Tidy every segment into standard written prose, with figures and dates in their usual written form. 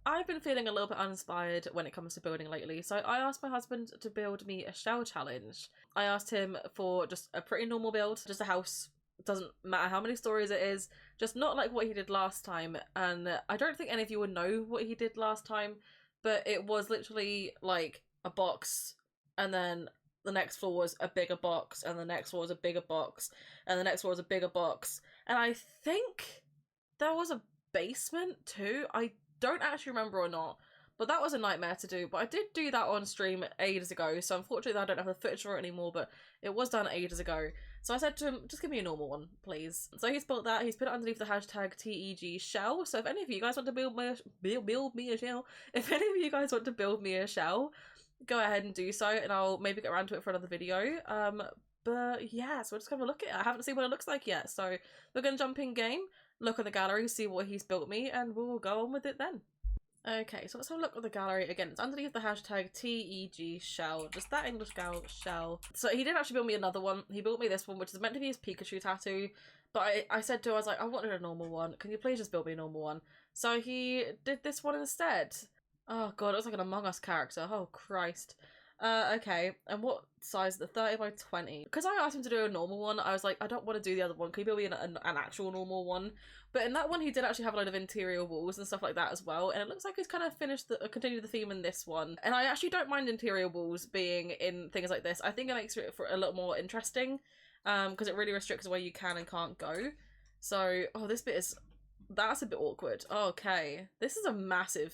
I've been feeling a little bit uninspired when it comes to building lately, so I asked my husband to build me a shell challenge. I asked him for just a pretty normal build, just a house. Doesn't matter how many stories it is, just not like what he did last time. And I don't think any of you would know what he did last time, but it was literally like a box, and then the next floor was a bigger box, and the next floor was a bigger box, and the next floor was a bigger box. And I think there was a basement too. I don't actually remember or not, but that was a nightmare to do. But I did do that on stream ages ago, so unfortunately I don't have the footage for it anymore, but it was done ages ago. So I said to him, just give me a normal one, please. So he's built that. He's put it underneath the hashtag TEG shell. So if any of you guys want to build me a shell, if any of you guys want to build me a shell, go ahead and do so, and I'll maybe get around to it for another video. But yeah, so we're just gonna look at it. I haven't seen what it looks like yet, so we're gonna jump in game, look at the gallery, see what he's built me, and we'll go on with it then. Okay, so let's have a look at the gallery. Again, it's underneath the hashtag TEG shell, just that English gal shell. So he did actually build me another one. He built me this one, which is meant to be his Pikachu tattoo, but I said to him, I was like, I wanted a normal one. Can you please just build me a normal one? So he did this one instead. Oh god, it looks like an Among Us character. Oh Christ. Okay, and what size is it? 30 by 20. Because I asked him to do a normal one, I was like, I don't want to do the other one. Can you build me an actual normal one? But in that one, he did actually have a load of interior walls and stuff like that as well. And it looks like he's kind of continued the theme in this one. And I actually don't mind interior walls being in things like this. I think it makes it for a little more interesting, because it really restricts where you can and can't go. So, oh, this bit is, that's a bit awkward. Okay, this is a massive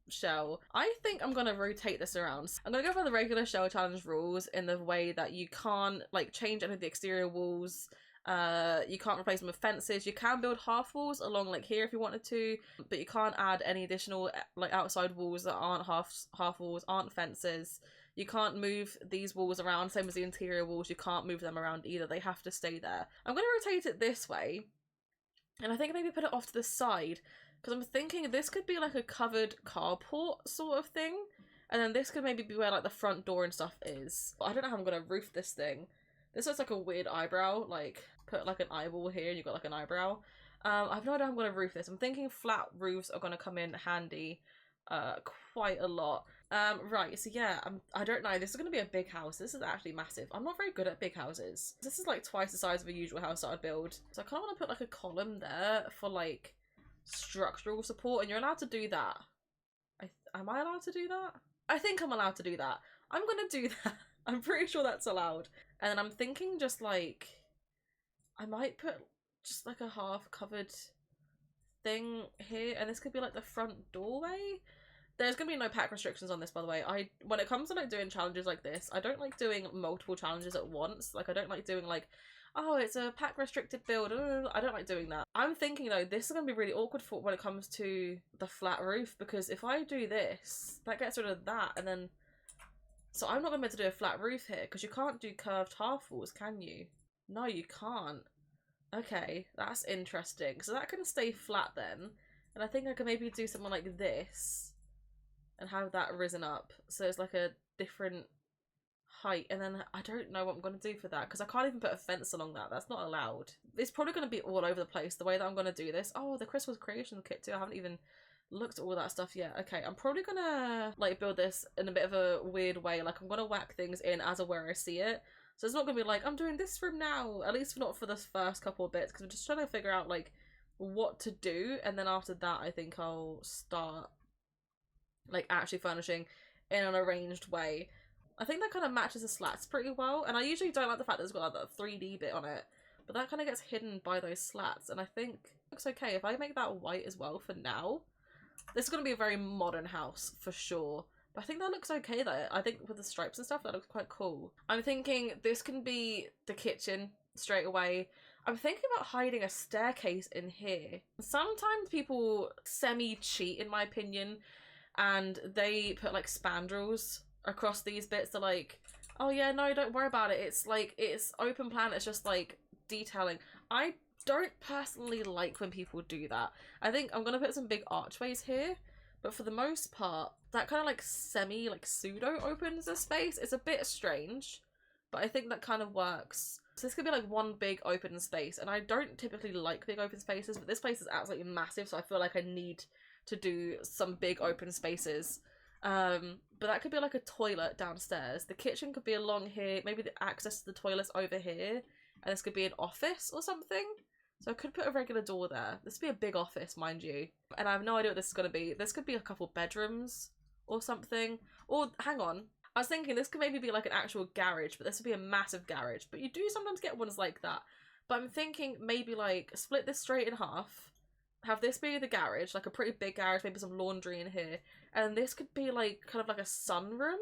shell. I think I'm gonna rotate this around. I'm gonna go for the regular shell challenge rules in the way that you can't like change any of the exterior walls. You can't replace them with fences. You can build half walls along like here if you wanted to, but you can't add any additional like outside walls that aren't half walls, aren't fences. You can't move these walls around, same as the interior walls. You can't move them around either. They have to stay there. I'm gonna rotate it this way, and I think maybe put it off to the side, because I'm thinking this could be like a covered carport sort of thing. And then this could maybe be where like the front door and stuff is. But I don't know how I'm gonna roof this thing. This looks like a weird eyebrow. Like put like an eyeball here and you've got like an eyebrow. I have no idea how I'm gonna roof this. I'm thinking flat roofs are gonna come in handy quite a lot. Right, so yeah, I don't know. This is gonna be a big house. This is actually massive. I'm not very good at big houses. This is like twice the size of a usual house that I'd build. So I kind of want to put like a column there for like structural support, and you're allowed to do that. Am I allowed to do that? I think I'm allowed to do that. I'm gonna do that. I'm pretty sure that's allowed. And then I'm thinking just like I might put just like a half covered thing here, and this could be like the front doorway. There's gonna be no pack restrictions on this, by the way. When it comes to like doing challenges like this, I don't like doing multiple challenges at once. Like I don't like doing like, oh, it's a pack restricted build. I don't like doing that. I'm thinking though, this is going to be really awkward for when it comes to the flat roof, because if I do this, that gets rid of that, and then, so I'm not going to be able to do a flat roof here, because you can't do curved half walls, can you? No, you can't. Okay, that's interesting. So that can stay flat then, and I think I can maybe do something like this, and have that risen up, so it's like a different height. And then I don't know what I'm going to do for that, because I can't even put a fence along that. That's not allowed. It's probably going to be all over the place the way that I'm going to do this. Oh, the Christmas creation kit too. I haven't even looked at all that stuff yet. Okay, I'm probably going to like build this in a bit of a weird way. Like I'm going to whack things in as of where I see it. So it's not going to be like, I'm doing this room now, at least not for the first couple of bits, because I'm just trying to figure out like what to do. And then after that, I think I'll start like actually furnishing in an arranged way. I think that kind of matches the slats pretty well, and I usually don't like the fact that it's got like that 3D bit on it, but that kind of gets hidden by those slats, and I think it looks okay if I make that white as well for now. This is going to be a very modern house for sure, but I think that looks okay though. I think with the stripes and stuff, that looks quite cool. I'm thinking this can be the kitchen straight away. I'm thinking about hiding a staircase in here. Sometimes people semi-cheat, in my opinion, and they put like spandrels across these bits. They're like, oh yeah, no, don't worry about it, it's like, it's open plan, it's just like detailing. I don't personally like when people do that. I think I'm gonna put some big archways here, but for the most part that kind of like semi like pseudo opens the space. It's a bit strange, but I think that kind of works. So this could be like one big open space, and I don't typically like big open spaces, but this place is absolutely massive, so I feel like I need to do some big open spaces. But that could be like a toilet downstairs. The kitchen could be along here. Maybe the access to the toilet's over here. And this could be an office or something. So I could put a regular door there. This would be a big office, mind you. And I have no idea what this is going to be. This could be a couple bedrooms or something. Or, hang on. I was thinking this could maybe be like an actual garage, but this would be a massive garage. But you do sometimes get ones like that. But I'm thinking maybe like split this straight in half. Have this be the garage, like a pretty big garage, maybe some laundry in here. And this could be like kind of like a sunroom.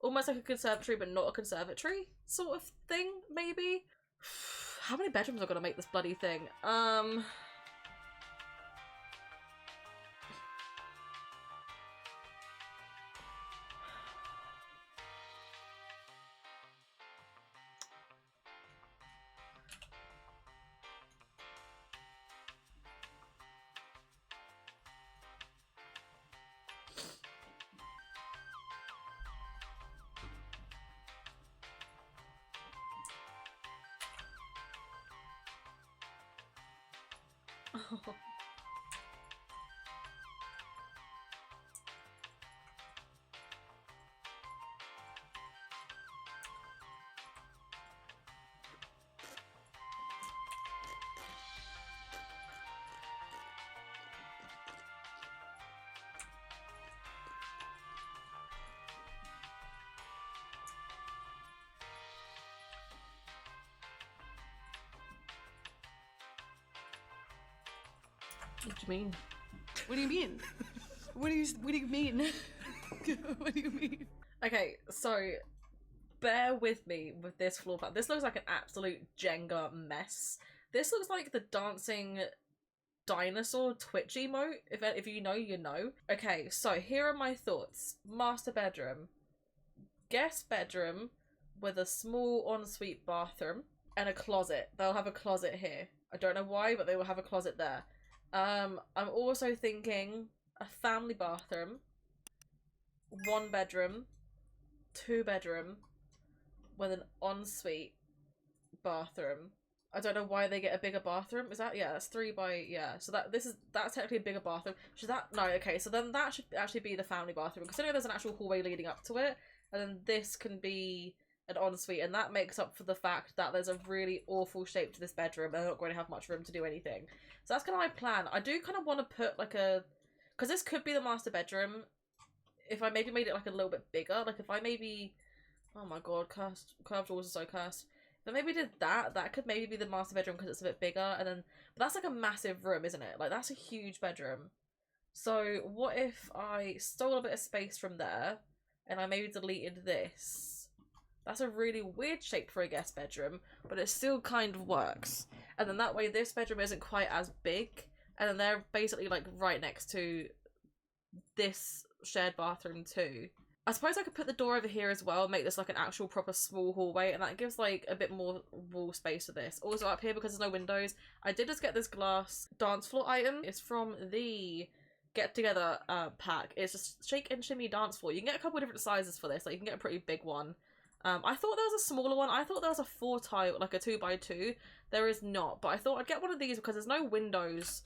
Almost like a conservatory, but not a conservatory sort of thing, maybe. How many bedrooms are gonna make this bloody thing? What do you mean? What do you mean? What do you mean? What do you mean? Okay, so bear with me with this floor plan. This looks like an absolute Jenga mess. This looks like the dancing dinosaur Twitch emote. If you know, you know. Okay, so here are my thoughts. Master bedroom. Guest bedroom with a small ensuite bathroom and a closet. They'll have a closet here. I don't know why, but they will have a closet there. I'm also thinking a family bathroom, 1 bedroom, 2 bedroom, with an ensuite bathroom. I don't know why they get a bigger bathroom. Is that, yeah, that's 3 by, yeah. So that's technically a bigger bathroom. Should that, no, okay, so then that should actually be the family bathroom. Considering there's an actual hallway leading up to it, and then this can be an ensuite, and that makes up for the fact that there's a really awful shape to this bedroom and they're not going to have much room to do anything. So that's kind of my plan. I do kind of want to put like a, because this could be the master bedroom if I maybe made it like a little bit bigger. Like if I maybe, oh my god, curved walls are so cursed. If I maybe did that, that could maybe be the master bedroom because it's a bit bigger, and then, but that's like a massive room, isn't it? Like that's a huge bedroom. So what if I stole a bit of space from there and I maybe deleted this? That's a really weird shape for a guest bedroom, but it still kind of works. And then that way this bedroom isn't quite as big, and then they're basically like right next to this shared bathroom too. I suppose I could put the door over here as well, make this like an actual proper small hallway, and that gives like a bit more wall space for this. Also up here, because there's no windows, I did just get this glass dance floor item. It's from the Get Together pack. It's just Shake and Shimmy dance floor. You can get a couple of different sizes for this. Like you can get a pretty big one. I thought there was a smaller one. I thought there was a 4 tile, like a 2x2. There is not, but I thought I'd get one of these because there's no windows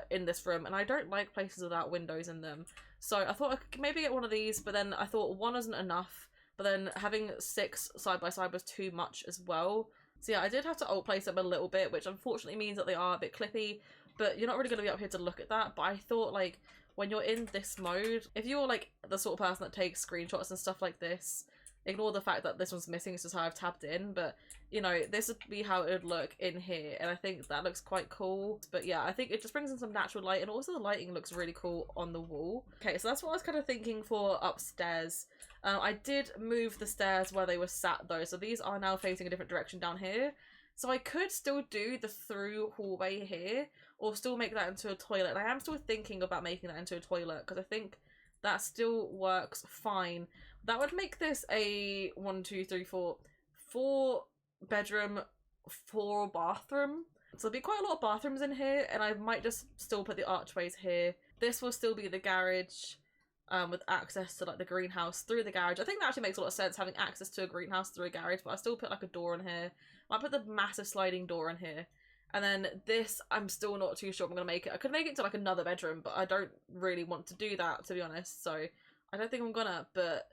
in this room, and I don't like places without windows in them. So I thought I could maybe get one of these, but then I thought 1 isn't enough, but then having 6 side by side was too much as well. So yeah, I did have to alt place them a little bit, which unfortunately means that they are a bit clippy, but you're not really going to be up here to look at that. But I thought, like, when you're in this mode, if you're like the sort of person that takes screenshots and stuff like this, ignore the fact that this one's missing, it's just how I've tabbed in, but, you know, this would be how it would look in here, and I think that looks quite cool. But yeah, I think it just brings in some natural light, and also the lighting looks really cool on the wall. Okay, so that's what I was kind of thinking for upstairs. I did move the stairs where they were sat, though, so these are now facing a different direction down here. So I could still do the through hallway here, or still make that into a toilet, and I am still thinking about making that into a toilet, because I think that still works fine. That would make this a 4 bedroom, 4 bathroom. So there'll be quite a lot of bathrooms in here, and I might just still put the archways here. This will still be the garage, with access to like the greenhouse through the garage. I think that actually makes a lot of sense, having access to a greenhouse through a garage, but I still put like a door in here. I might put the massive sliding door in here. And then this, I'm still not too sure I'm gonna make it. I could make it to like another bedroom, but I don't really want to do that, to be honest. So I don't think I'm gonna, but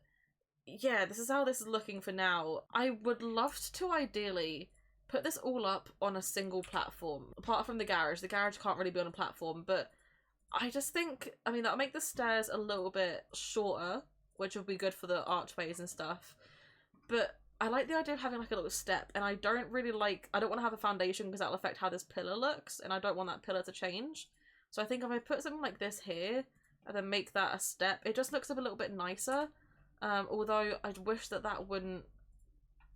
yeah, this is how this is looking for now. I would love to ideally put this all up on a single platform. Apart from the garage. The garage can't really be on a platform, but I just think, I mean, that'll make the stairs a little bit shorter, which will be good for the archways and stuff. But I like the idea of having like a little step, and I don't really like, I don't want to have a foundation because that'll affect how this pillar looks, and I don't want that pillar to change. So I think if I put something like this here, and then make that a step, it just looks a little bit nicer. Although I'd wish that that wouldn't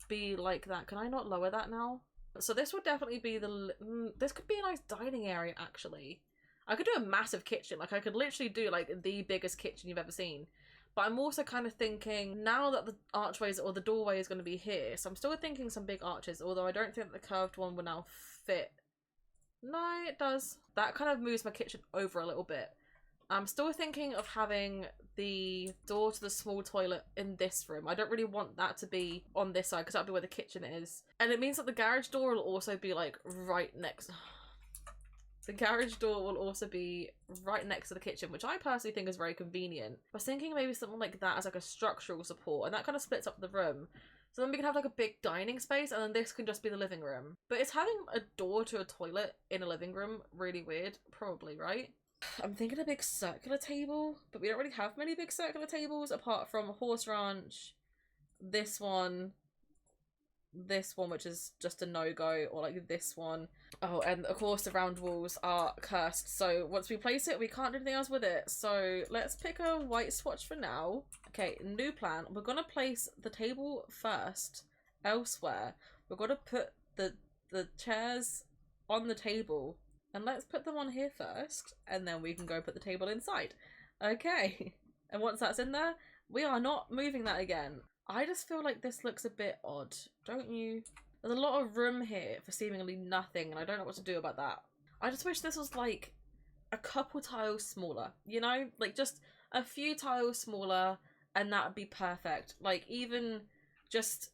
be like that. Can I not lower that now? So this would definitely be the, this could be a nice dining area actually. I could do a massive kitchen, like I could literally do like the biggest kitchen you've ever seen. But I'm also kind of thinking, now that the archways or the doorway is going to be here, so I'm still thinking some big arches, although I don't think the curved one will now fit. No, it does. That kind of moves my kitchen over a little bit. I'm still thinking of having the door to the small toilet in this room. I don't really want that to be on this side because that'll be where the kitchen is. And it means that the garage door will also be like right next. The garage door will also be right next to the kitchen, which I personally think is very convenient. I was thinking maybe something like that as like a structural support, and that kind of splits up the room. So then we can have like a big dining space, and then this can just be the living room. But is having a door to a toilet in a living room really weird? Probably, right? I'm thinking a big circular table, but we don't really have many big circular tables apart from Horse Ranch, this one, which is just a no-go, or like this one. Oh, and of course the round walls are cursed, so once we place it, we can't do anything else with it. So let's pick a white swatch for now. Okay, new plan. We're gonna place the table first elsewhere. We're gonna put the chairs on the table, and let's put them on here first, and then we can go put the table inside. Okay, and once that's in there, we are not moving that again. I just feel like this looks a bit odd, don't you? There's a lot of room here for seemingly nothing, and I don't know what to do about that. I just wish this was like a couple tiles smaller, you know? Like just a few tiles smaller, and that would be perfect. Like even just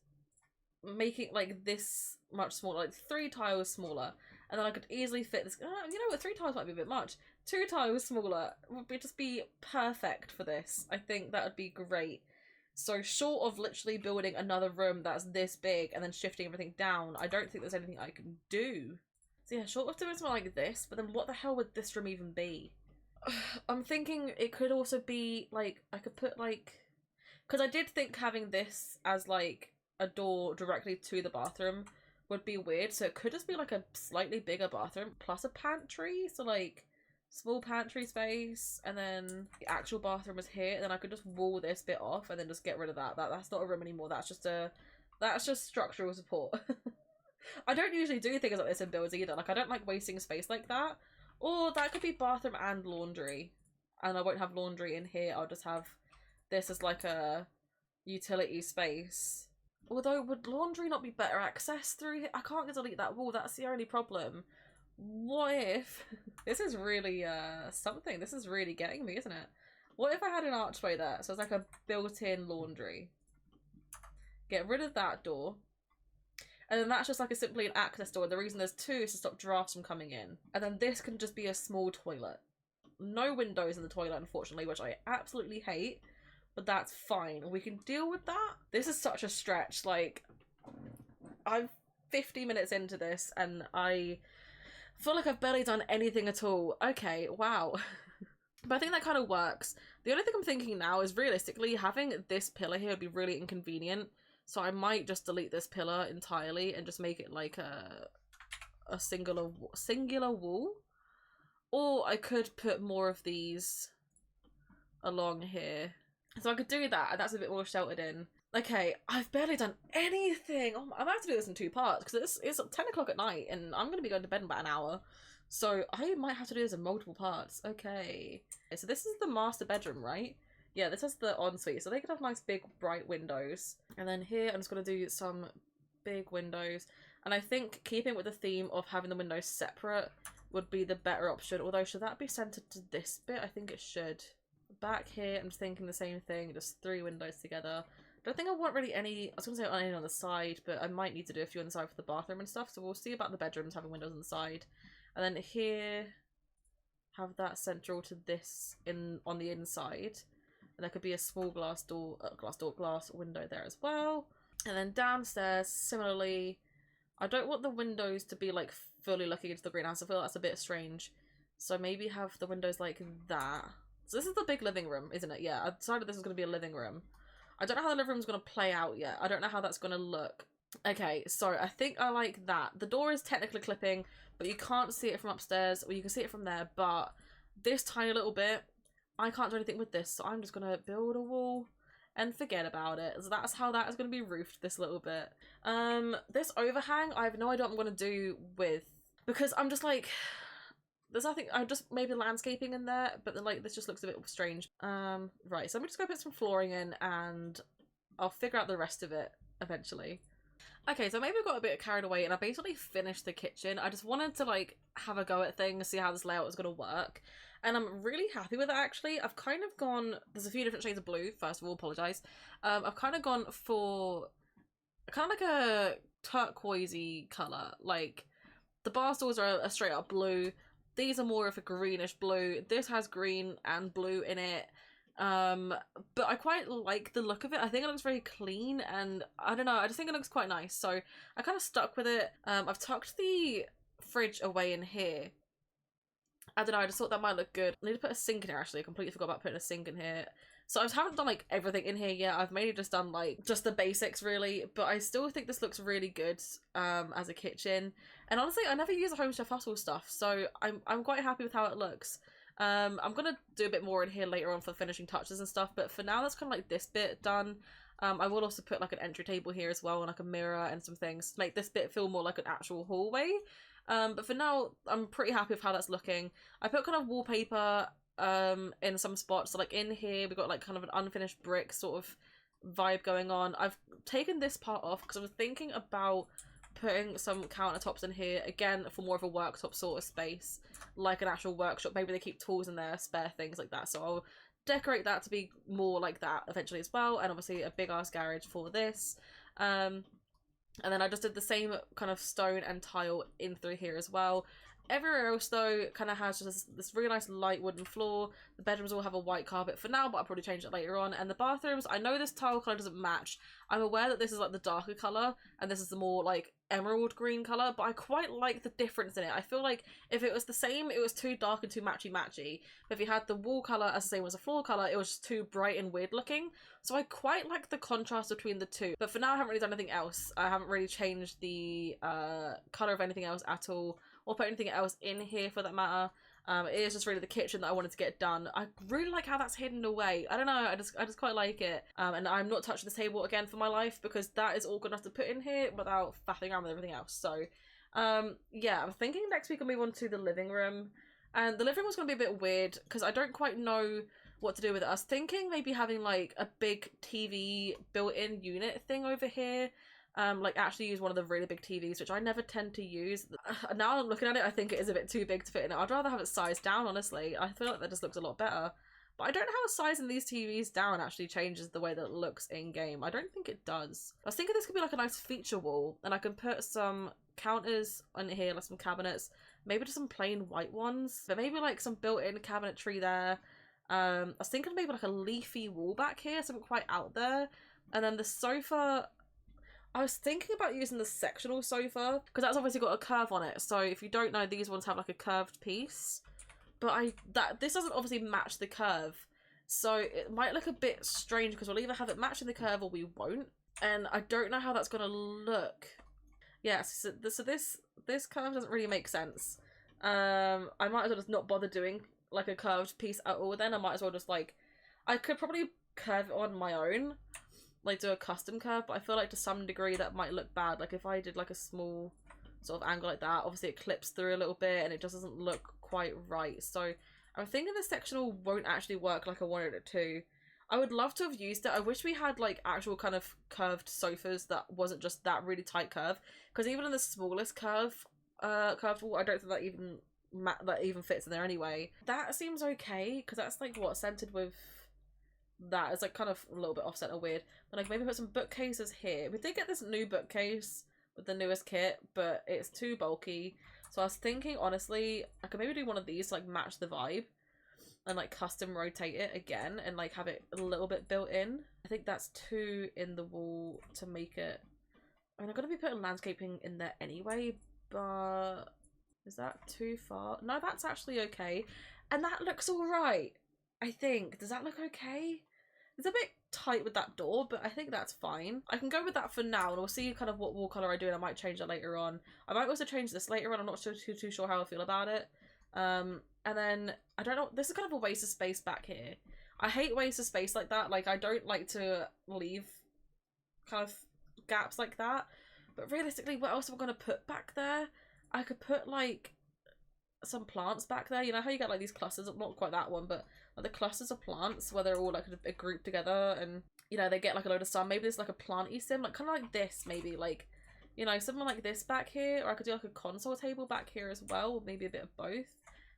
making like this much smaller, like 3 tiles smaller, and then I could easily fit this. You know what, 3 tiles might be a bit much. 2 tiles smaller would just be perfect for this. I think that would be great. So short of literally building another room that's this big and then shifting everything down, I don't think there's anything I can do. So yeah, short of doing something like this, but then what the hell would this room even be? I'm thinking it could also be like, I could put like, because I did think having this as like a door directly to the bathroom would be weird, so it could just be like a slightly bigger bathroom plus a pantry, so like small pantry space, and then the actual bathroom is here, and then I could just wall this bit off and then just get rid of that. That's not a room anymore. That's just structural support. I don't usually do things like this in builds either. Like I don't like wasting space like that. Or that could be bathroom and laundry, and I won't have laundry in here. I'll just have this as like a utility space. Although would laundry not be better access through here? I can't delete that wall. That's the only problem. What if this is really something? This is really getting me, isn't it? What if I had an archway there, so it's like a built-in laundry? Get rid of that door, and then that's just like simply an access door. The reason there's 2 is to stop drafts from coming in, and then this can just be a small toilet. No windows in the toilet, unfortunately, which I absolutely hate, but that's fine. We can deal with that. This is such a stretch. Like, I'm 50 minutes into this, and I feel like I've barely done anything at all. Okay, wow. But I think that kind of works. The only thing I'm thinking now is realistically having this pillar here would be really inconvenient. So I might just delete this pillar entirely and just make it like a singular wall. Or I could put more of these along here. So I could do that, and that's a bit more sheltered in. Okay, I've barely done anything. Oh, I'm going to have to do this in 2 parts because it's 10 o'clock at night and I'm going to be going to bed in about an hour. So I might have to do this in multiple parts. Okay. So this is the master bedroom, right? Yeah, this is the ensuite. So they could have nice big bright windows. And then here I'm just going to do some big windows. And I think keeping with the theme of having the windows separate would be the better option. Although, should that be centered to this bit? I think it should. Back here, I'm just thinking the same thing. Just 3 windows together. Don't think I want really any, I was going to say any on the side, but I might need to do a few on the side for the bathroom and stuff, so we'll see about the bedrooms having windows on the side. And then here, have that central to this on the inside. And there could be a small glass window there as well. And then downstairs, similarly, I don't want the windows to be like fully looking into the greenhouse. I feel that's a bit strange. So maybe have the windows like that. So this is the big living room, isn't it? Yeah, I decided this is going to be a living room. I don't know how the living room's going to play out yet. I don't know how that's going to look. Okay, so I think I like that. The door is technically clipping, but you can't see it from upstairs, or you can see it from there, but this tiny little bit, I can't do anything with this, so I'm just going to build a wall and forget about it. So that's how that is going to be roofed, this little bit. This overhang, I have no idea what I'm going to do with, because I'm just like, there's nothing, I just maybe landscaping in there, but then like this just looks a bit strange. Right, so I'm just going to put some flooring in and I'll figure out the rest of it eventually. Okay, so maybe I got a bit carried away and I basically finished the kitchen. I just wanted to like have a go at things, see how this layout was going to work. And I'm really happy with it actually. I've kind of gone, there's a few different shades of blue, first of all, apologise. I've kind of gone for kind of like a turquoisey colour. Like the bar stools are a straight up blue. These are more of a greenish blue. This has green and blue in it. But I quite like the look of it. I think it looks very clean and I don't know, I just think it looks quite nice. So I kind of stuck with it. I've tucked the fridge away in here. I don't know, I just thought that might look good. I need to put a sink in here actually. I completely forgot about putting a sink in here. So I haven't done like everything in here yet. I've mainly just done like just the basics really, but I still think this looks really good as a kitchen. And honestly, I never use the Home Chef Hustle stuff, so I'm quite happy with how it looks. I'm gonna do a bit more in here later on for finishing touches and stuff, but for now that's kind of like this bit done. I will also put like an entry table here as well and like a mirror and some things to make this bit feel more like an actual hallway. But for now, I'm pretty happy with how that's looking. I put kind of wallpaper in some spots. So like in here, we've got like kind of an unfinished brick sort of vibe going on. I've taken this part off because I was thinking about putting some countertops in here, again, for more of a worktop sort of space, like an actual workshop. Maybe they keep tools in there, spare things like that. So I'll decorate that to be more like that eventually as well. And obviously a big ass garage for this. And then I just did the same kind of stone and tile in through here as well. Everywhere else though kind of has just this really nice light wooden floor. The bedrooms all have a white carpet for now, but I'll probably change it later on. And the bathrooms, I know this tile colour doesn't match. I'm aware that this is like the darker colour and this is the more like emerald green colour, but I quite like the difference in it. I feel like if it was the same, it was too dark and too matchy. But if you had the wall colour as the same as the floor colour, it was just too bright and weird looking. So I quite like the contrast between the two. But for now, I haven't really done anything else. I haven't really changed the colour of anything else at all, or put anything else in here for that matter. It is just really the kitchen that I wanted to get done. I really like how that's hidden away. I don't know, I just quite like it. And I'm not touching this table again for my life because that is all good enough to put in here without faffing around with everything else. So, yeah, I'm thinking next week I'll move on to the living room. And the living room was going to be a bit weird because I don't quite know what to do with it. I was thinking maybe having like a big TV built-in unit thing over here. Like actually use one of the really big TVs, which I never tend to use. Now I'm looking at it, I think it is a bit too big to fit in it. I'd rather have it sized down, honestly. I feel like that just looks a lot better. But I don't know how sizing these TVs down actually changes the way that it looks in-game. I don't think it does. I was thinking this could be like a nice feature wall, and I can put some counters on here, like some cabinets, maybe just some plain white ones, but maybe like some built-in cabinetry there. I was thinking maybe like a leafy wall back here, something quite out there. And then the sofa, I was thinking about using the sectional sofa because that's obviously got a curve on it. So if you don't know, these ones have like a curved piece, but this doesn't obviously match the curve. So it might look a bit strange because we'll either have it matching the curve or we won't. And I don't know how that's going to look. Yeah, so this curve doesn't really make sense. I might as well just not bother doing like a curved piece at all then. I might as well just like, I could probably curve it on my own, like do a custom curve, but I feel like to some degree that might look bad. Like if I did like a small sort of angle like that, obviously it clips through a little bit and it just doesn't look quite right. So I'm thinking the sectional won't actually work like I wanted it to. I would love to have used it. I wish we had like actual kind of curved sofas that wasn't just that really tight curve, because even in the smallest curved wall, I don't think that even fits in there anyway. That seems okay because that's like what, centered with that. It's like kind of a little bit offset or weird. But like maybe put some bookcases here. We did get this new bookcase with the newest kit, but it's too bulky. So I was thinking, honestly, I could maybe do one of these to like match the vibe and like custom rotate it again and like have it a little bit built in. I think that's 2 in the wall to make it. I mean, I'm gonna be putting landscaping in there anyway, but is that too far? No, that's actually okay. And that looks alright, I think. Does that look okay? It's a bit tight with that door, but I think that's fine. I can go with that for now, and we'll see kind of what wall colour I do, and I might change that later on. I might also change this later on. I'm not too sure how I feel about it. And then, I don't know, this is kind of a waste of space back here. I hate waste of space like that. Like, I don't like to leave kind of gaps like that. But realistically, what else am I going to put back there? I could put, like, some plants back there. You know how you get, like, these clusters? Not quite that one, but like, the clusters of plants where they're all, like, a group together and, you know, they get, like, a load of sun. Maybe there's, like, a planty sim. Like, kind of like this, maybe. Like, you know, something like this back here. Or I could do, like, a console table back here as well. Or maybe a bit of both.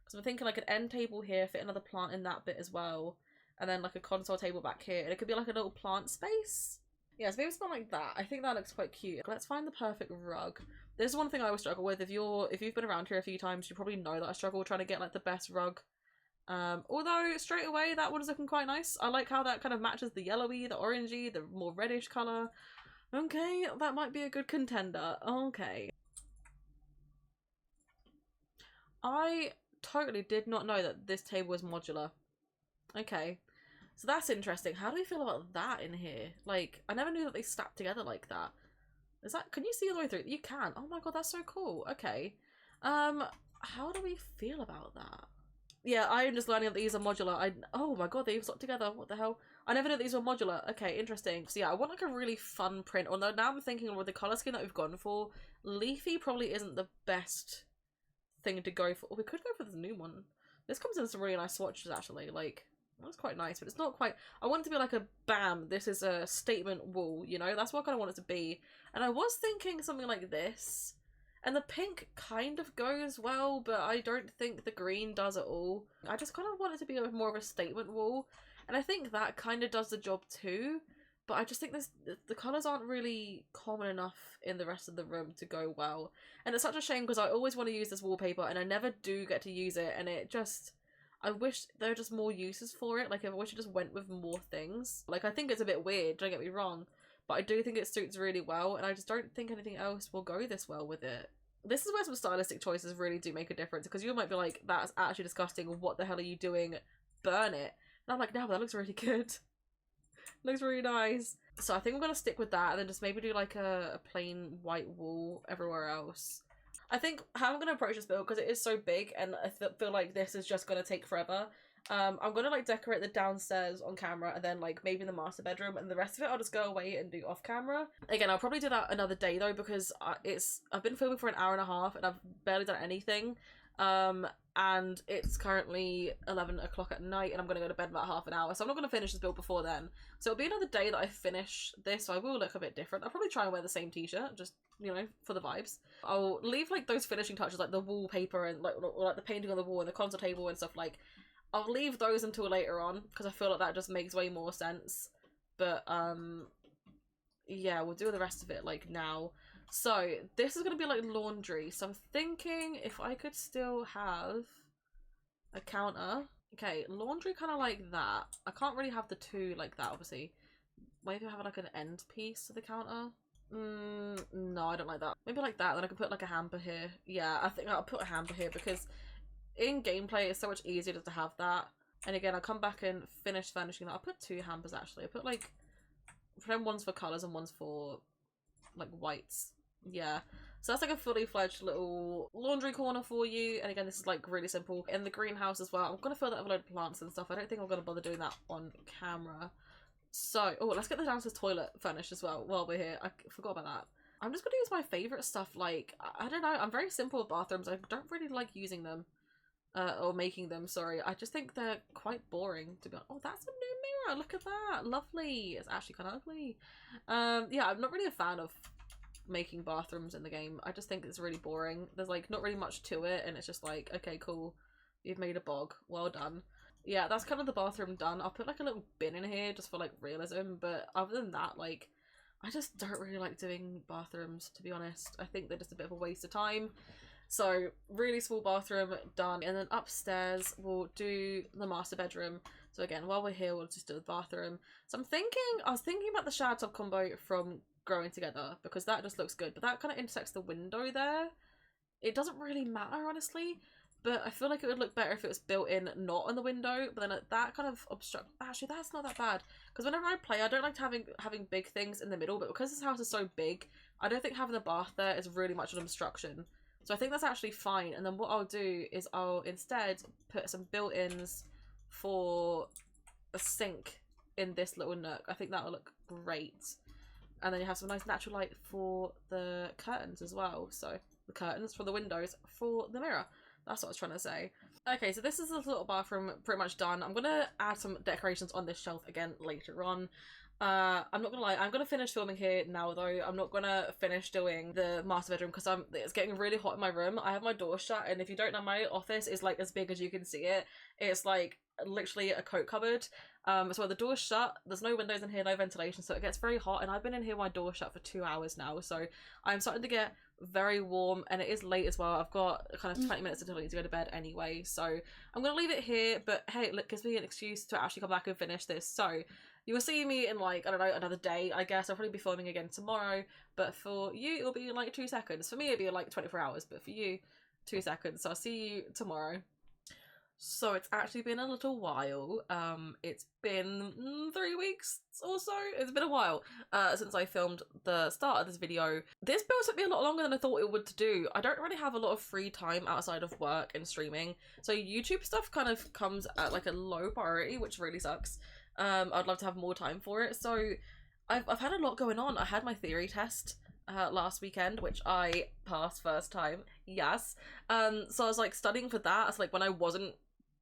Because I'm thinking, like, an end table here, fit another plant in that bit as well. And then, like, a console table back here. And it could be, like, a little plant space. Yeah, so maybe it's not like that. I think that looks quite cute. Let's find the perfect rug. This is one thing I always struggle with. If you've been around here a few times, you probably know that I struggle trying to get, like, the best rug. Although, straight away, that one is looking quite nice. I like how that kind of matches the yellowy, the orangey, the more reddish colour. Okay, that might be a good contender. Okay. I totally did not know that this table was modular. Okay. So that's interesting. How do we feel about that in here? Like, I never knew that they stacked together like that. Is that, can you see all the way through? You can. Oh my god, that's so cool. Okay. How do we feel about that? Yeah, I'm just learning that these are modular. Oh my god, they've stuck together. What the hell? I never knew these were modular. Okay, interesting. So yeah, I want like a really fun print. Although now I'm thinking with the colour scheme that we've gone for, leafy probably isn't the best thing to go for. Oh, we could go for the new one. This comes in some really nice swatches actually. Like, that's quite nice, but it's not quite. I want it to be like a bam, this is a statement wall, you know? That's what I kind of want it to be. And I was thinking something like this. And the pink kind of goes well, but I don't think the green does at all. I just kind of want it to be more of a statement wall. And I think that kind of does the job too. But I just think the colours aren't really common enough in the rest of the room to go well. And it's such a shame because I always want to use this wallpaper and I never do get to use it. And it just... I wish there were just more uses for it. Like, I wish it just went with more things. Like, I think it's a bit weird, don't get me wrong. But I do think it suits really well. And I just don't think anything else will go this well with it. This is where some stylistic choices really do make a difference. Because you might be like, that's actually disgusting. What the hell are you doing? Burn it. And I'm like, no, that looks really good. Looks really nice. So I think I'm going to stick with that. And then just maybe do like a plain white wall everywhere else. I think how I'm going to approach this build, because it is so big and I feel like this is just going to take forever. I'm going to like decorate the downstairs on camera and then like maybe the master bedroom, and the rest of it I'll just go away and do off camera. Again, I'll probably do that another day though, because I've been filming for an hour and a half and I've barely done anything. And it's currently 11 o'clock at night and I'm going to go to bed in about half an hour, so I'm not going to finish this build before then. So it'll be another day that I finish this, so I will look a bit different. I'll probably try and wear the same t-shirt, just, you know, for the vibes. I'll leave like those finishing touches, like the wallpaper and like, or, like the painting on the wall and the console table and stuff. Like, I'll leave those until later on because I feel like that just makes way more sense. But yeah, we'll do the rest of it like now. So this is going to be like laundry. So I'm thinking if I could still have a counter. Okay, laundry kind of like that. I can't really have the two like that, obviously. Maybe have like an end piece to the counter. No, I don't like that. Maybe like that, then I can put like a hamper here. Yeah, I think I'll put a hamper here because in gameplay it's so much easier just to have that. And again, I'll come back and finish furnishing that. I'll put two hampers actually. I put like, one's for colours and one's for like whites. Yeah, so that's like a fully fledged little laundry corner for you. And again, this is like really simple. In the greenhouse as well, I'm gonna fill that with a load of plants and stuff. I don't think I'm gonna bother doing that on camera. So, oh, let's get the downstairs toilet furnished as well while we're here. I forgot about that. I'm just gonna use my favourite stuff. Like, I don't know, I'm very simple with bathrooms. I don't really like using them. Or making them, sorry. I just think they're quite boring, to be honest. Oh, that's a new mirror, look at that. Lovely. It's actually kind of ugly. Yeah, I'm not really a fan of making bathrooms in the game. I just think it's really boring. There's like not really much to it and it's just like, okay, cool, you've made a bog, well done. yeah, that's kind of the bathroom done. I'll put like a little bin in here just for like realism, but other than that, like, I just don't really like doing bathrooms, to be honest. I think they're just a bit of a waste of time. So, really small bathroom done, and then upstairs we'll do the master bedroom. So again, while we're here, we'll just do the bathroom. So I was thinking about the shower tub combo from Growing Together, because that just looks good, but that kind of intersects the window there. It doesn't really matter, honestly, but I feel like it would look better if it was built in, not on the window, but then that kind of obstruct. Actually, that's not that bad, because whenever I play, I don't like having big things in the middle, but because this house is so big, I don't think having a bath there is really much of an obstruction. So I think that's actually fine. And then what I'll do is I'll instead put some built-ins for a sink in this little nook. I think that'll look great. And then you have some nice natural light for the curtains as well. So the curtains for the windows for the mirror. That's what I was trying to say. Okay, so this is the little bathroom pretty much done. I'm gonna add some decorations on this shelf again later on. I'm not gonna lie, I'm gonna finish filming here now though. I'm not gonna finish doing the master bedroom because it's getting really hot in my room. I have my door shut, and if you don't know, my office is like as big as you can see it. It's like literally a coat cupboard. So the door's shut, there's no windows in here, no ventilation, so it gets very hot, and I've been in here with my door shut for 2 hours now, so I'm starting to get very warm, and it is late as well. I've got kind of 20 minutes until I need to go to bed anyway, so I'm gonna leave it here, but hey, it gives me an excuse to actually come back and finish this. So you will see me in like, I don't know, another day, I guess. I'll probably be filming again tomorrow, but for you, it'll be in like 2 seconds. For me, it'll be like 24 hours, but for you, 2 seconds. So I'll see you tomorrow. So it's actually been a little while. It's been 3 weeks or so. It's been a while since I filmed the start of this video. This build took me a lot longer than I thought it would to do. I don't really have a lot of free time outside of work and streaming, so YouTube stuff kind of comes at like a low priority, which really sucks. I'd love to have more time for it. So I've had a lot going on. I had my theory test last weekend, which I passed first time. Yes. So I was like studying for that. It's like when I wasn't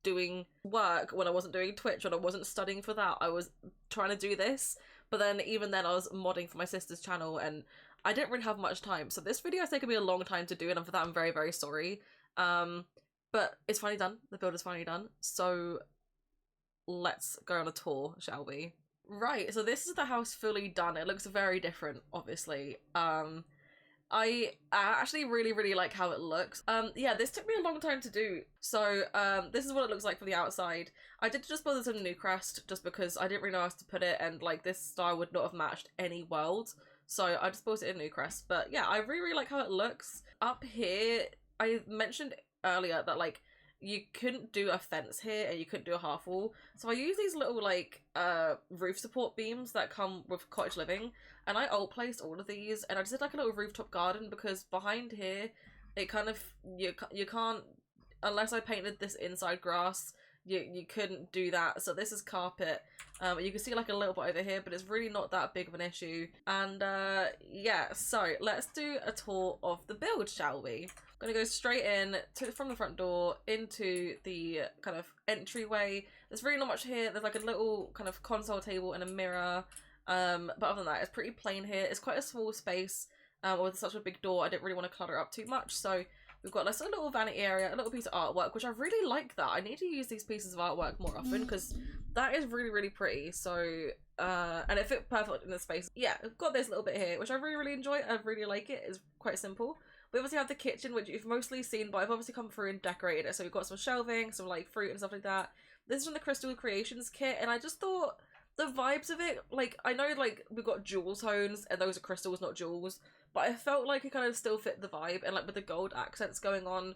doing work, when I wasn't doing Twitch, when I wasn't studying for that, I was trying to do this. But then even then I was modding for my sister's channel, and I didn't really have much time. So this video has taken me a long time to do, and for that I'm very, very sorry. But it's finally done. The build is finally done. So let's go on a tour, shall we? Right, so this is the house fully done. It looks very different, obviously. I actually really, really like how it looks. Yeah, this took me a long time to do. So, this is what it looks like from the outside. I did just bother some new crest just because I didn't really know how else to put it, and like this style would not have matched any world. So I just bought it in new crest. But yeah, I really, really like how it looks. Up here, I mentioned earlier that like you couldn't do a fence here and you couldn't do a half wall. So I use these little like roof support beams that come with cottage living, and I alt placed all of these, and I just did like a little rooftop garden because behind here it kind of you can't, unless I painted this inside grass, you couldn't do that. So this is carpet. You can see like a little bit over here, but it's really not that big of an issue. And yeah, so let's do a tour of the build, shall we? I'm gonna go straight in from the front door into the kind of entryway. There's really not much here. There's like a little kind of console table and a mirror. But other than that, it's pretty plain here. It's quite a small space with such a big door. I didn't really want to clutter up too much, so we've got like a little vanity area, a little piece of artwork, which I really like that. I need to use these pieces of artwork more often because that is really, really pretty. So, and it fit perfect in the space. Yeah, I've got this little bit here, which I really, really enjoy. I really like it. It's quite simple. We obviously have the kitchen, which you've mostly seen, but I've obviously come through and decorated it. So we've got some shelving, some like fruit and stuff like that. This is from the Crystal Creations kit, and I just thought the vibes of it, like, I know like we've got jewel tones, and those are crystals, not jewels, but I felt like it kind of still fit the vibe, and like with the gold accents going on,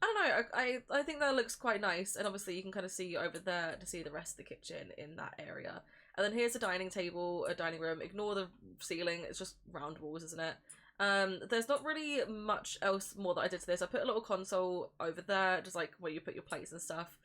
I don't know, I think that looks quite nice. And obviously you can kind of see over there to see the rest of the kitchen in that area. And then here's a dining table, a dining room. Ignore the ceiling, it's just round walls, isn't it? There's not really much else more that I did to this. I put a little console over there, just like where you put your plates and stuff.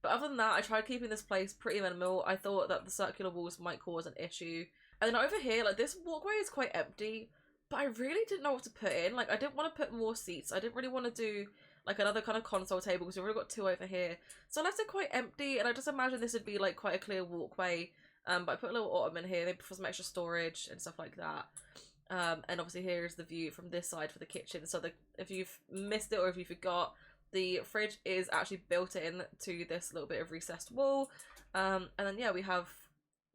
But other than that, I tried keeping this place pretty minimal. I thought that the circular walls might cause an issue. And then over here, like, this walkway is quite empty, but I really didn't know what to put in. Like, I didn't want to put more seats. I didn't really want to do like another kind of console table because we've already got 2 over here. So I left it quite empty, and I just imagined this would be like quite a clear walkway. But I put a little ottoman here, maybe for some extra storage and stuff like that. And obviously here is the view from this side for the kitchen. So if you've missed it or if you forgot, The fridge is actually built in to this little bit of recessed wall. And then yeah, we have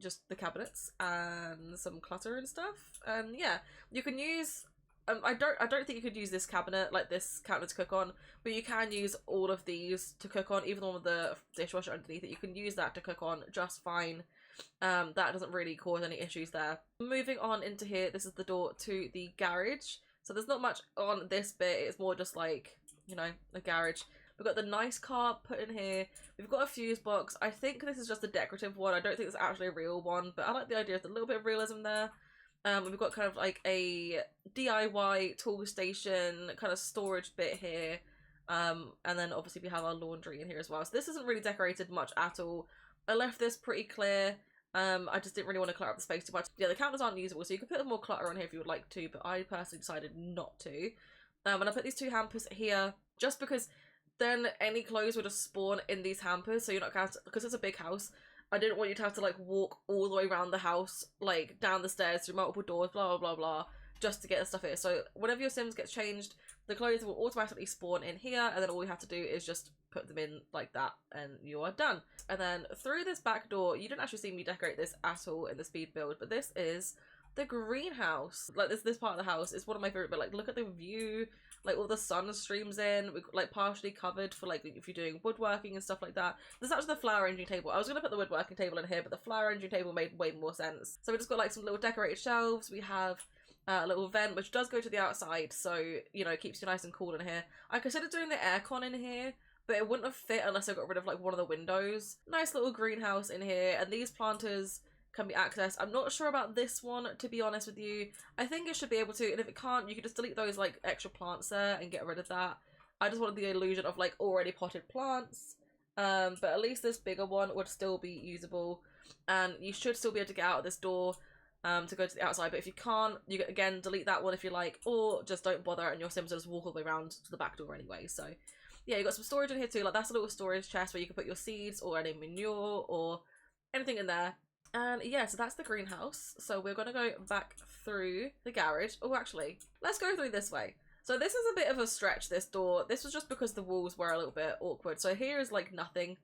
just the cabinets and some clutter and stuff. And yeah, you can use I don't think you could use this cabinet, like this counter, to cook on, but you can use all of these to cook on, even the one with the dishwasher underneath it. You can use that to cook on just fine. That doesn't really cause any issues there. Moving on into here, this is the door to the garage. So there's not much on this bit, it's more just like, you know, a garage. We've got the nice car put in here. We've got a fuse box. I think this is just a decorative one. I don't think it's actually a real one, but I like the idea of the little bit of realism there. We've got kind of like a DIY tool station kind of storage bit here. And then obviously we have our laundry in here as well. So this isn't really decorated much at all. I left this pretty clear. I just didn't really want to clutter up the space too much. Yeah, the counters aren't usable, so you can put more clutter on here if you would like to, but I personally decided not to. And I put these two hampers here just because then any clothes would just spawn in ththese hampers, so you're not going to, because it's a big house, I didn't want you to have to like walk all the way around the house, like down the stairs through multiple doors, blah blah blah blah, just to get the stuff here. So whenever your Sims gets changed, the clothes will automatically spawn in here, and then all you have to do is just put them in like that, and you are done. And then through this back door, you didn't actually see me decorate this at all in the speed build, but this is the greenhouse. Like this part of the house is one of my favorite, but like look at the view, like all the sun streams in. We're like partially covered for like if you're doing woodworking and stuff like that. There's actually the flower arranging table. I was gonna put the woodworking table in here, but the flower arranging table made way more sense. So we just got like some little decorated shelves. We have a little vent which does go to the outside, so you know it keeps you nice and cool in here. I considered doing the aircon in here, but it wouldn't have fit unless I got rid of like one of the windows. Nice little greenhouse in here, and these planters can be accessed. I'm not sure about this one, to be honest with you. I think it should be able to, and if it can't, you could just delete those like extra plants there and get rid of that. I just wanted the illusion of like already potted plants, but at least this bigger one would still be usable, and you should still be able to get out of this door to go to the outside. But if you can't, you can again delete that one if you like, or just don't bother and your Sims will just walk all the way around to the back door anyway. So yeah, you got some storage in here too. Like that's a little storage chest where you can put your seeds or any manure or anything in there. And yeah, so that's the greenhouse. So we're going to go back through the garage. Oh, actually, let's go through this way. So this is a bit of a stretch, this door. This was just because the walls were a little bit awkward. So here is like nothing.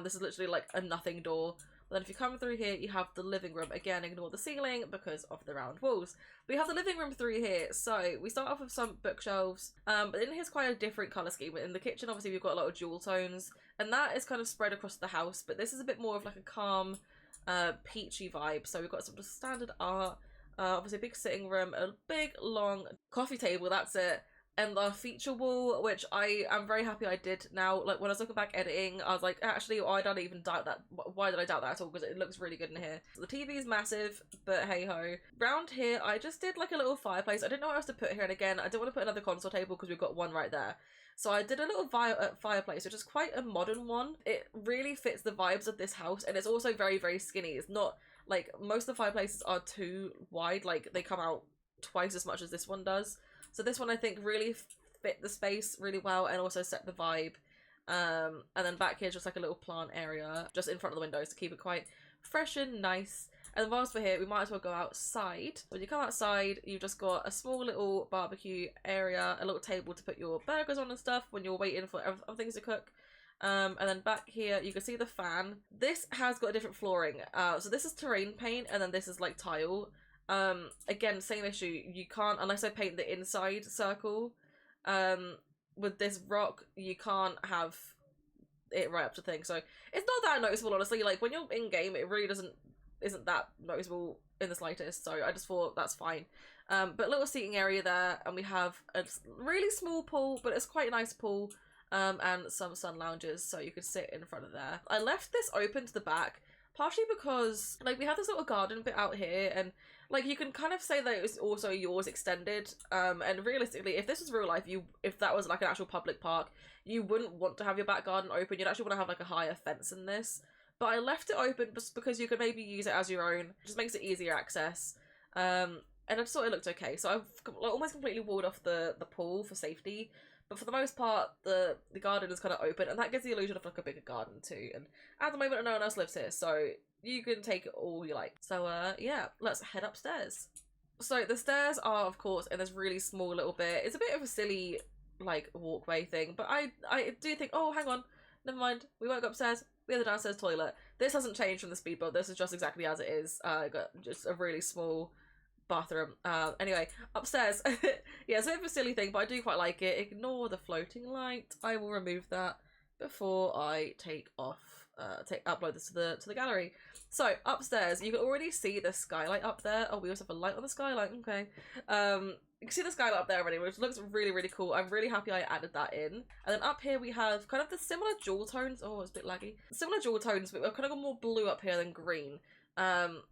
This is literally like a nothing door. But then if you come through here, you have the living room. Again, ignore the ceiling because of the round walls. We have the living room through here. So we start off with some bookshelves. But in here's quite a different colour scheme. In the kitchen, obviously, we've got a lot of jewel tones. And that is kind of spread across the house. But this is a bit more of like a calm, peachy vibe. So we've got some just standard art, obviously a big sitting room, a big long coffee table, that's it, and the feature wall, which I am very happy I did now. Like when I was looking back editing, I was like, actually, I don't even doubt that. Why did I doubt that at all? Because it looks really good in here. The TV is massive, but hey ho. Round here, I just did like a little fireplace. I didn't know what else to put here, and again, I didn't want to put another console table because we've got one right there. So I did a little fireplace, which is quite a modern one. It really fits the vibes of this house, and it's also very, very skinny. It's not, like, most of the fireplaces are too wide. Like, they come out twice as much as this one does. So this one, I think, really fit the space really well and also set the vibe. And then back here, just like a little plant area just in front of the windows to keep it quite fresh and nice. And whilst we're here, we might as well go outside. When you come outside, you've just got a small little barbecue area, a little table to put your burgers on and stuff when you're waiting for other things to cook. And then back here, you can see the fan. This has got a different flooring. So this is terrain paint, and then this is like tile. Again, same issue. You can't, unless I paint the inside circle, with this rock, you can't have it right up to thing. So it's not that noticeable, honestly. Like when you're in game, it really isn't that noticeable in the slightest, so I just thought that's fine. But little seating area there, and we have a really small pool, but it's quite a nice pool, and some sun lounges, so you could sit in front of there. I left this open to the back, partially because, like, we have this little garden bit out here, and, like, you can kind of say that it was also yours extended, and realistically, if this was real life, if that was, like, an actual public park, you wouldn't want to have your back garden open. You'd actually want to have, like, a higher fence in this. But I left it open just because you could maybe use it as your own. It just makes it easier access. And I just thought it looked okay. So I've almost completely walled off the pool for safety. But for the most part, the garden is kind of open. And that gives the illusion of like a bigger garden too. And at the moment, no one else lives here. So you can take it all you like. So yeah, let's head upstairs. So the stairs are, of course, in this really small little bit. It's a bit of a silly like walkway thing. But I do think, oh, hang on, never mind. We won't go upstairs. We have the downstairs toilet. This hasn't changed from the speed build. This is just exactly as it is. Got just a really small bathroom. Anyway, upstairs. Yeah, it's a bit of a silly thing, but I do quite like it. Ignore the floating light. I will remove that before I take off. Upload this to the gallery. So upstairs, you can already see the skylight up there. Oh, we also have a light on the skylight. Okay. You can see the skylight up there already, which looks really, really cool. I'm really happy I added that in. And then up here we have kind of the similar jewel tones. Oh, it's a bit laggy. Similar jewel tones, but we've kind of got more blue up here than green.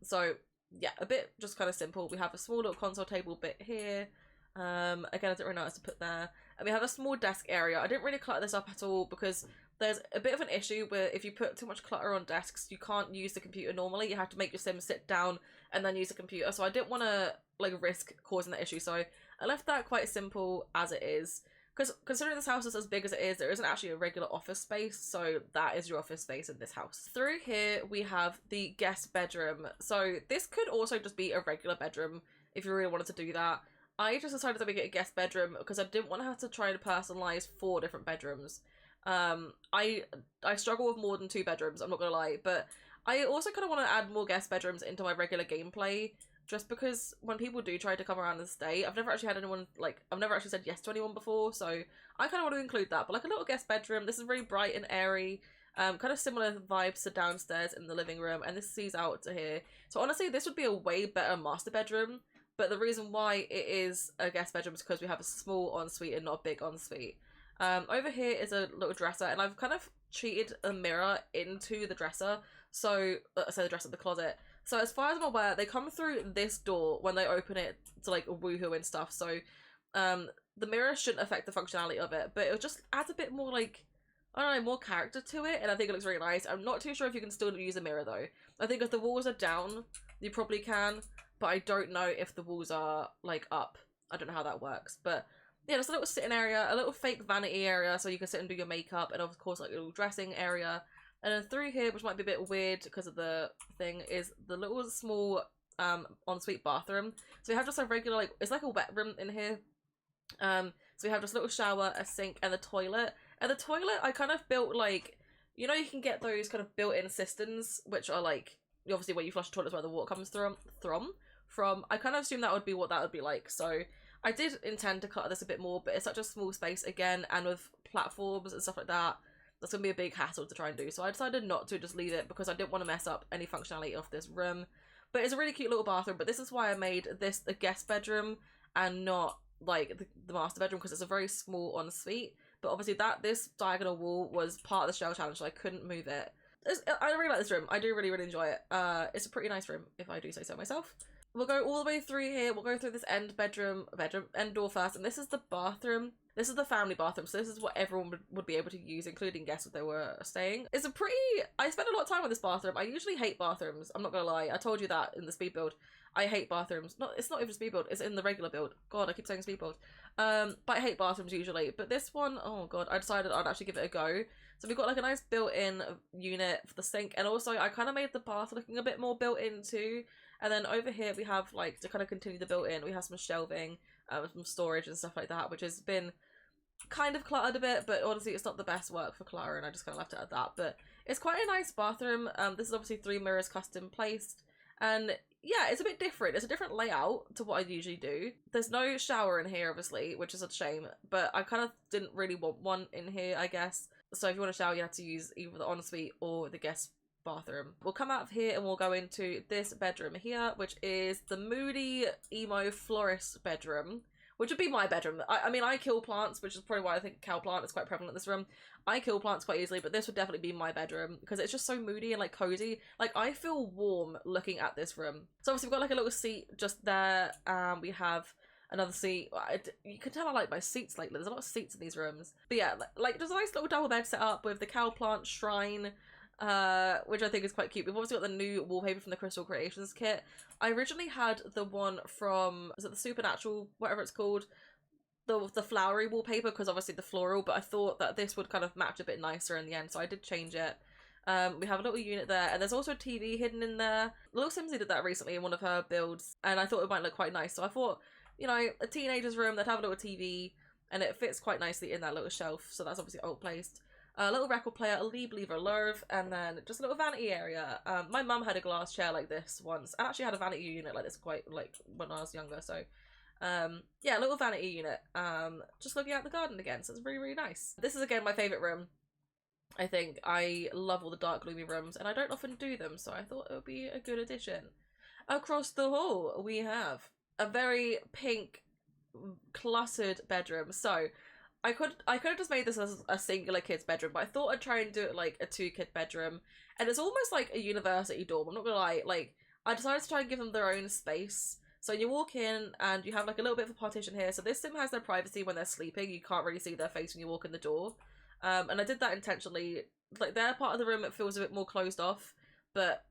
So yeah, a bit just kind of simple. We have a small little console table bit here. Again, I didn't really know what to put there. And we have a small desk area. I didn't really clutter this up at all because there's a bit of an issue where if you put too much clutter on desks, you can't use the computer normally. You have to make your sim sit down and then use the computer. So I didn't want to like risk causing that issue. So I left that quite simple as it is. Because considering this house is as big as it is, there isn't actually a regular office space, so that is your office space in this house. Through here, we have the guest bedroom. So this could also just be a regular bedroom if you really wanted to do that. I just decided to make it a guest bedroom because I didn't want to have to try to personalize 4 different bedrooms. I struggle with more than 2 bedrooms, I'm not gonna lie, but I also kind of want to add more guest bedrooms into my regular gameplay, just because when people do try to come around and stay, I've never actually had anyone, like, I've never actually said yes to anyone before, so I kind of want to include that. But like a little guest bedroom, this is really bright and airy, kind of similar vibes to downstairs in the living room, and this sees out to here. So honestly, this would be a way better master bedroom, but the reason why it is a guest bedroom is because we have a small ensuite and not a big ensuite. Over here is a little dresser, and I've kind of cheated a mirror into the dresser, so, the dresser, the closet. So as far as I'm aware, they come through this door when they open it to like woohoo and stuff, so the mirror shouldn't affect the functionality of it, but it just adds a bit more like, I don't know, more character to it, and I think it looks really nice. I'm not too sure if you can still use a mirror though. I think if the walls are down, you probably can, but I don't know if the walls are like up. I don't know how that works, but yeah, just a little sitting area, a little fake vanity area so you can sit and do your makeup, and of course like a little dressing area. And then through here, which might be a bit weird because of the thing, is the little small ensuite bathroom. So we have just a regular, like, it's like a wet room in here. So we have just a little shower, a sink, and the toilet. And the toilet, I kind of built like, you know, you can get those kind of built-in cisterns, which are like, obviously where you flush the toilets where the water comes from. I kind of assumed that would be what that would be like. So I did intend to clutter this a bit more, but it's such a small space again, and with platforms and stuff like that, that's going to be a big hassle to try and do. So I decided not to, just leave it, because I didn't want to mess up any functionality of this room. But it's a really cute little bathroom, but this is why I made this the guest bedroom and not like the master bedroom, because it's a very small ensuite. But obviously this diagonal wall was part of the shell challenge, so I couldn't move it. I really like this room. I do really, really enjoy it. It's a pretty nice room, if I do say so myself. We'll go all the way through here. We'll go through this end door first, and this is the bathroom. This is the family bathroom, so this is what everyone would be able to use, including guests if they were staying. It's a pretty... I spent a lot of time on this bathroom. I usually hate bathrooms. I'm not gonna lie. I told you that in the speed build. I hate bathrooms. It's not even speed build. It's in the regular build. God, I keep saying speed build. But I hate bathrooms usually. But this one, oh god, I decided I'd actually give it a go. So we've got like a nice built-in unit for the sink, and also I kind of made the bath looking a bit more built-in too. And then over here we have, like, to kind of continue the built-in, we have some shelving, some storage and stuff like that, which has been kind of cluttered a bit, but honestly it's not the best work for clutter, and I just kind of left it at that. But it's quite a nice bathroom. This is obviously 3 mirrors custom placed, and yeah, it's a bit different. It's a different layout to what I usually do. There's no shower in here, obviously, which is a shame, but I kind of didn't really want one in here, I guess. So if you want to shower, you have to use either the ensuite or the guest bathroom. We'll come out of here and we'll go into this bedroom here, which is the moody emo florist bedroom, which would be my bedroom. I mean, I kill plants, which is probably why I think cow plant is quite prevalent in this room. I kill plants quite easily, but this would definitely be my bedroom because it's just so moody and like cozy. Like, I feel warm looking at this room. So obviously we've got like a little seat just there. We have another seat. You can tell I like my seats lately. There's a lot of seats in these rooms. But yeah, like just a nice little double bed set up with the cow plant shrine, which I think is quite cute. We've obviously got the new wallpaper from the Crystal Creations kit. I originally had the one from, is it the Supernatural, whatever it's called, the flowery wallpaper, because obviously the floral, but I thought that this would kind of match a bit nicer in the end, so I did change it. We have a little unit there, and there's also a TV hidden in there. Little Simsy did that recently in one of her builds, and I thought it might look quite nice, so I thought, you know, a teenager's room, they'd have a little TV, and it fits quite nicely in that little shelf, so that's obviously old placed. A little record player, a lever lurve, and then just a little vanity area. My mum had a glass chair like this once, and actually had a vanity unit like this quite like when I was younger, so yeah, a little vanity unit. Just looking out the garden again, so it's really, really nice. This is again my favourite room. I think I love all the dark gloomy rooms, and I don't often do them, so I thought it would be a good addition. Across the hall we have a very pink cluttered bedroom. So I could have just made this as a singular kid's bedroom, but I thought I'd try and do it like a 2-kid bedroom, and it's almost like a university dorm. I'm not gonna lie, like I decided to try and give them their own space. So you walk in and you have like a little bit of a partition here. So this sim has their privacy when they're sleeping. You can't really see their face when you walk in the door. And I did that intentionally. Like their part of the room, it feels a bit more closed off, but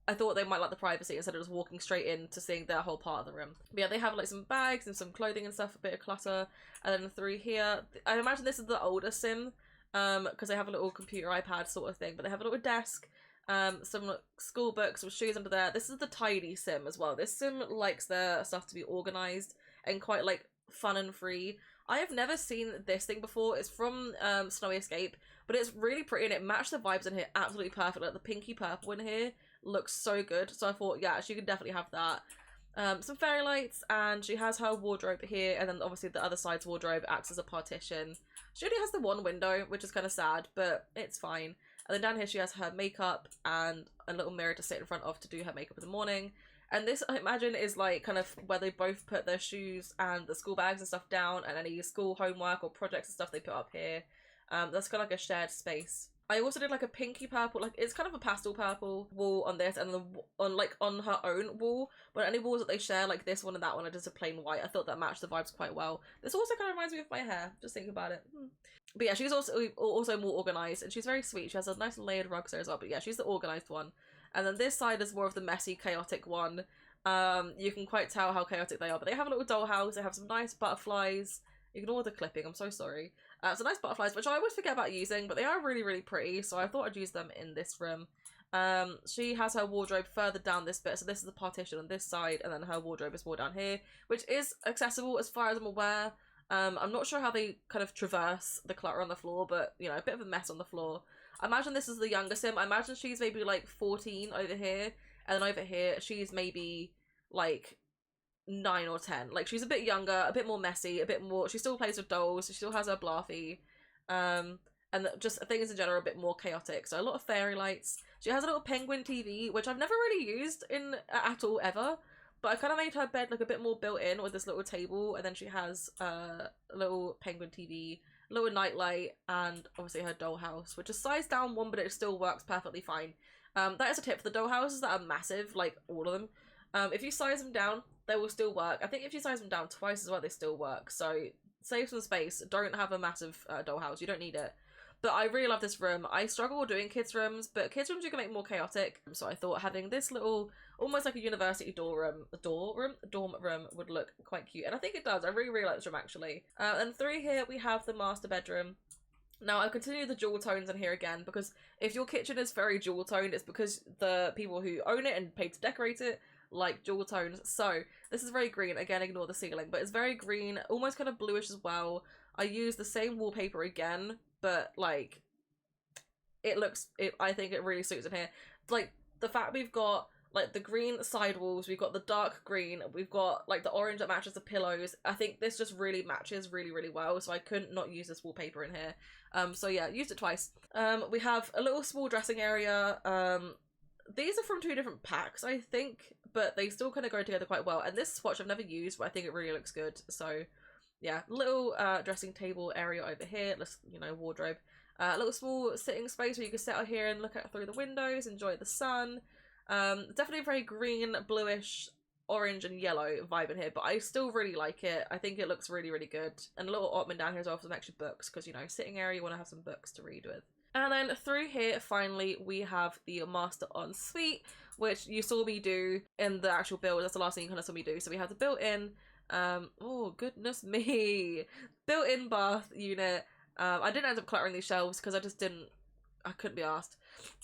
I thought they might like the privacy instead of just walking straight in to seeing their whole part of the room. But yeah, they have like some bags and some clothing and stuff, a bit of clutter. And then through here, I imagine this is the older sim, because they have a little computer iPad sort of thing, but they have a little desk, some school books, some shoes under there. This is the tidy sim as well. This sim likes their stuff to be organised and quite like fun and free. I have never seen this thing before. It's from Snowy Escape, but it's really pretty and it matched the vibes in here absolutely perfectly. Like the pinky purple in here looks so good. So I thought, yeah, she could definitely have that. Some fairy lights, and she has her wardrobe here, and then obviously the other side's wardrobe acts as a partition. She only has the one window, which is kind of sad, but it's fine. And then down here she has her makeup and a little mirror to sit in front of to do her makeup in the morning. And this, I imagine, is like kind of where they both put their shoes and the school bags and stuff down, and any school homework or projects and stuff they put up here. That's kind of like a shared space. I also did like a pinky purple, like it's kind of a pastel purple wall on this, and on her own wall. But any walls that they share, like this one and that one, are just a plain white. I thought that matched the vibes quite well. This also kind of reminds me of my hair. Just think about it. But yeah, she's also more organised, and she's very sweet. She has a nice layered rug there as well. But yeah, she's the organised one. And then this side is more of the messy, chaotic one. You can quite tell how chaotic they are. But they have a little dollhouse. They have some nice butterflies. Ignore the clipping, I'm so sorry. Some nice butterflies, which I always forget about using, but they are really, really pretty, so I thought I'd use them in this room. She has her wardrobe further down this bit, so this is the partition on this side, and then her wardrobe is more down here, which is accessible as far as I'm aware. I'm not sure how they kind of traverse the clutter on the floor, but, you know, a bit of a mess on the floor. I imagine this is the younger sim. I imagine she's maybe, like, 14 over here, and then over here, she's maybe, like, 9 or 10. Like, she's a bit younger, a bit more messy, a bit more, she still plays with dolls, she still has her blarfy, and just things in general are a bit more chaotic. So a lot of fairy lights. She has a little penguin TV, which I've never really used at all ever, but I kind of made her bed like a bit more built in with this little table, and then she has a little penguin TV, a little nightlight, and obviously her dollhouse, which is sized down one, but it still works perfectly fine. That is a tip for the dollhouses that are massive, like all of them. If you size them down, they will still work. I think if you size them down twice as well, they still work. So save some space. Don't have a massive dollhouse. You don't need it. But I really love this room. I struggle doing kids' rooms, but kids' rooms you can make more chaotic. So I thought having this little, almost like a university dorm room would look quite cute. And I think it does. I really, really like this room, actually. And through here, we have the master bedroom. Now, I'll continue the jewel tones in here again, because if your kitchen is very jewel toned, it's because the people who own it and paid to decorate it like jewel tones. So this is very green. Again, ignore the ceiling, but it's very green, almost kind of bluish as well. I use the same wallpaper again, but like I think it really suits in here. Like the fact we've got like the green sidewalls, we've got the dark green, we've got like the orange that matches the pillows. I think this just really matches really, really well, so I couldn't not use this wallpaper in here. So yeah, used it twice. We have a little small dressing area. These are from 2 different packs, I think, but they still kind of go together quite well. And this swatch I've never used, but I think it really looks good. So yeah, little dressing table area over here, wardrobe. Little small sitting space where you can sit out here and look out through the windows, enjoy the sun. Definitely a very green, bluish, orange and yellow vibe in here, but I still really like it. I think it looks really, really good. And a little ottoman down here as well for some extra books, because, you know, sitting area, you want to have some books to read with. And then through here, finally, we have the master ensuite, which you saw me do in the actual build. That's the last thing you kind of saw me do. So we have the built-in, oh goodness me, built-in bath unit. I didn't end up cluttering these shelves because I couldn't be asked.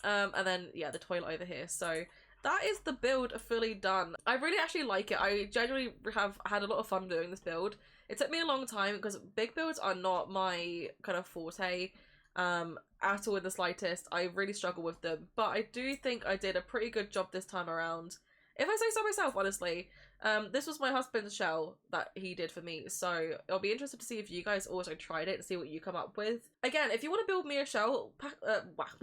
And then, yeah, the toilet over here. So that is the build fully done. I really actually like it. I genuinely have had a lot of fun doing this build. It took me a long time because big builds are not my kind of forte at all in the slightest. I really struggle with them, but I do think I did a pretty good job this time around. If I say so myself, honestly. This was my husband's shell that he did for me, so I'll be interested to see if you guys also tried it and see what you come up with. Again, if you want to build me a shell, whack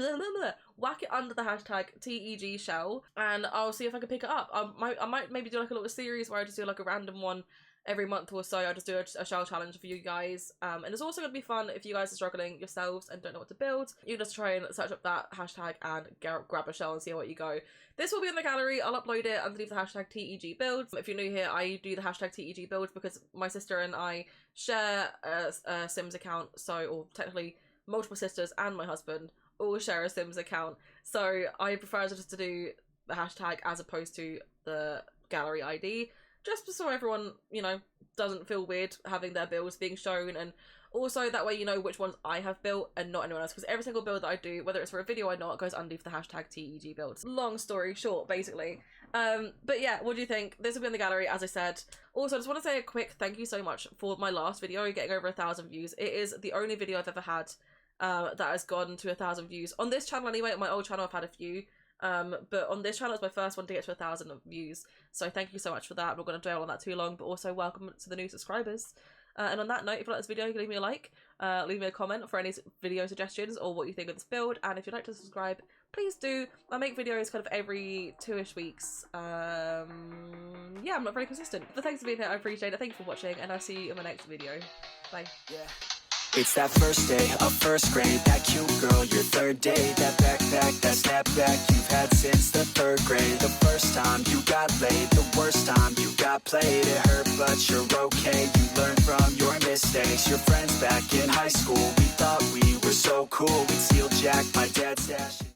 it under the hashtag TEG shell, and I'll see if I can pick it up. I might maybe do like a little series where I just do like a random one every month or so. I'll just do a shell challenge for you guys, and it's also going to be fun if you guys are struggling yourselves and don't know what to build. You just try and search up that hashtag and grab a shell and see what you go. This will be in the gallery. I'll upload it underneath the hashtag TEG builds. If you're new here, I do the hashtag TEG builds because my sister and I share a Sims account, or technically multiple sisters and my husband all share a Sims account, so I prefer just to do the hashtag as opposed to the gallery ID, just so everyone, you know, doesn't feel weird having their builds being shown, and also that way you know which ones I have built and not anyone else, because every single build that I do, whether it's for a video or not, goes underneath the hashtag TEG builds. Long story short, basically. But yeah, what do you think? This will be in the gallery, as I said. Also, I just want to say a quick thank you so much for my last video getting over 1,000 views. It is the only video I've ever had that has gone to 1,000 views. On this channel anyway, on my old channel I've had a few. But on this channel it's my first one to get to 1,000 views, so thank you so much for that. I'm not going to dwell on that too long, but also welcome to the new subscribers. And on that note, if you like this video, you can leave me a like, leave me a comment for any video suggestions or what you think of this build, and if you'd like to subscribe, please do. I make videos kind of every 2-ish weeks. Yeah, I'm not very consistent, but thanks for being here, I appreciate it. Thank you for watching, and I'll see you in my next video. Bye. Yeah. It's that first day of first grade, that cute girl, your third day, that backpack, that snapback you've had since the 3rd grade. The first time you got laid, the worst time you got played. It hurt, but you're okay, you learn from your mistakes. Your friends back in high school, we thought we were so cool, we'd steal Jack, my dad's stash.